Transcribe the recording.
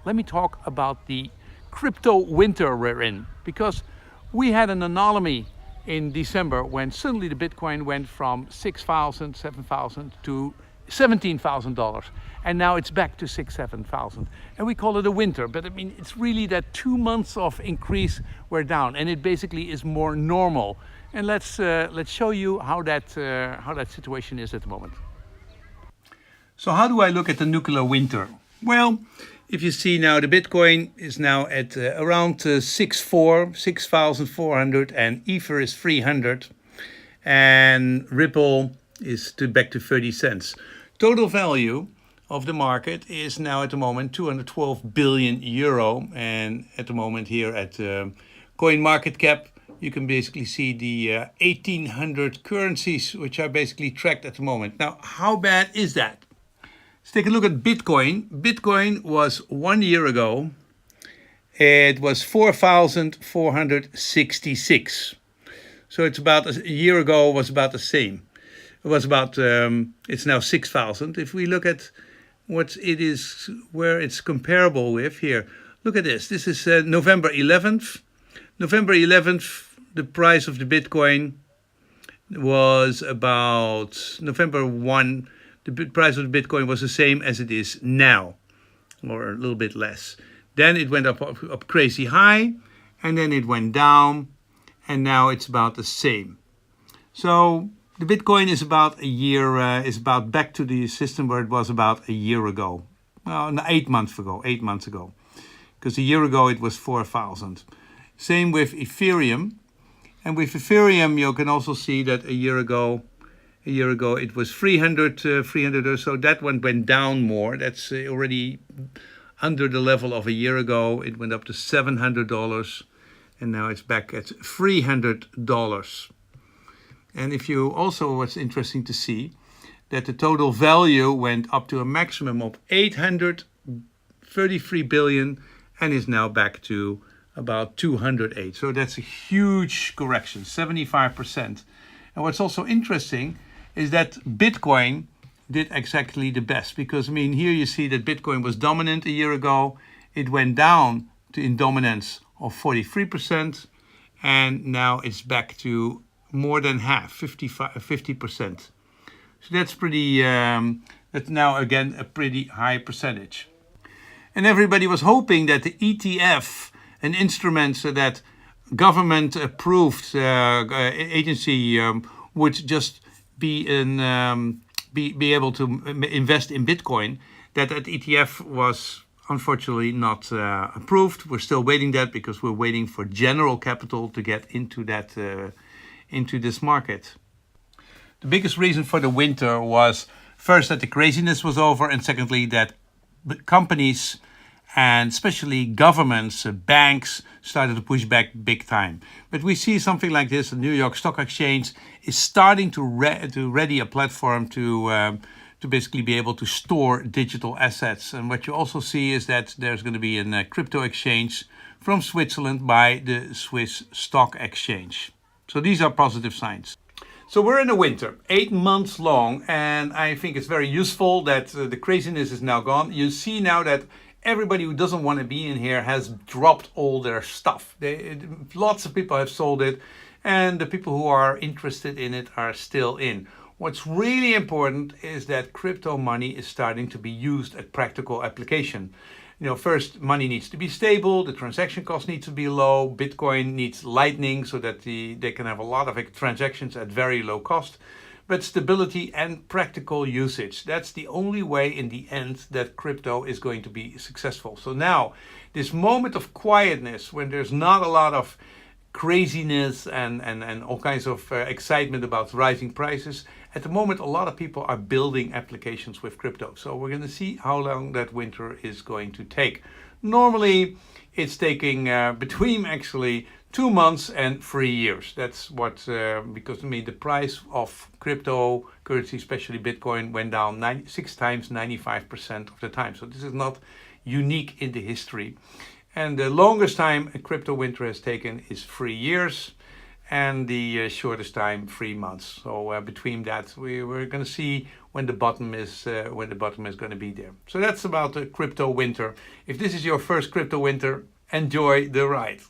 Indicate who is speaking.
Speaker 1: let me talk about the crypto winter we're in, because we had an anomaly in December when suddenly the Bitcoin went from 6,000, 7,000 to $17,000, and now it's back to 6, 7,000, and we call it a winter. But I mean, it's really that 2 months of increase we're down, and it basically is more normal. And let's show you how that situation is at the moment. So how do I look at the nuclear winter? Well, if you see now, the Bitcoin is now at around 6,400, and Ether is 300, and Ripple is back to 30 cents. Total value of the market is now at the moment 212 billion euro, and at the moment here at CoinMarketCap, you can basically see the 1,800 currencies which are basically tracked at the moment. Now, how bad is that? Let's take a look at Bitcoin. Bitcoin was 1 year ago, it was 4,466. So it's about a year ago was about the same. It was about, it's now 6,000. If we look at what it is, where it's comparable with here, look at this. This is November 11th. November 11th, the price of the Bitcoin was about November 1. The price of the Bitcoin was the same as it is now, or a little bit less. Then it went up crazy high, and then it went down, and now it's about the same. So the Bitcoin is about a year, is about back to the system where it was about a year ago. Well, no, 8 months ago, because a year ago it was 4,000. Same with Ethereum, and with Ethereum you can also see that a year ago it was 300 or so. That one went down more. That's already under the level of a year ago. It went up to $700, and now it's back at $300. And if you also, what's interesting to see, that the total value went up to a maximum of 833 billion and is now back to about 208. So that's a huge correction, 75%. And what's also interesting is that Bitcoin did exactly the best, because I mean, here you see that Bitcoin was dominant a year ago. It went down to in dominance of 43%, and now it's back to more than half, 50%. So that's pretty, that's now again a pretty high percentage. And everybody was hoping that the ETF, an instrument that government approved agency would just be able to invest in Bitcoin, that ETF was unfortunately not approved. We're still waiting that, because we're waiting for general capital to get into that into this market. The biggest reason for the winter was first that the craziness was over, and secondly that companies and especially governments, banks, started to push back big time. But we see something like this. The New York Stock Exchange is starting to ready a platform to basically be able to store digital assets. And what you also see is that there's going to be a crypto exchange from Switzerland by the Swiss Stock Exchange. So these are positive signs. So we're in the winter, 8 months long, and I think it's very useful that the craziness is now gone. You see now that everybody who doesn't want to be in here has dropped all their stuff. Lots of people have sold it, and the people who are interested in it are still in. What's really important is that crypto money is starting to be used at practical application. You know, first, money needs to be stable, the transaction cost needs to be low, Bitcoin needs Lightning so that they can have a lot of transactions at very low cost. But stability and practical usage, that's the only way in the end that crypto is going to be successful. So now, this moment of quietness, when there's not a lot of craziness and all kinds of excitement about rising prices, at the moment a lot of people are building applications with crypto. So we're going to see how long that winter is going to take. Normally, it's taking between actually 2 months and 3 years. That's what, because I mean, the price of cryptocurrency, especially Bitcoin, went down 6 times, 95% of the time. So this is not unique in the history. And the longest time a crypto winter has taken is 3 years. and the shortest time 3 months. So between that, we're going to see when the bottom is going to be there. So that's about the crypto winter. If this is your first crypto winter, enjoy the ride.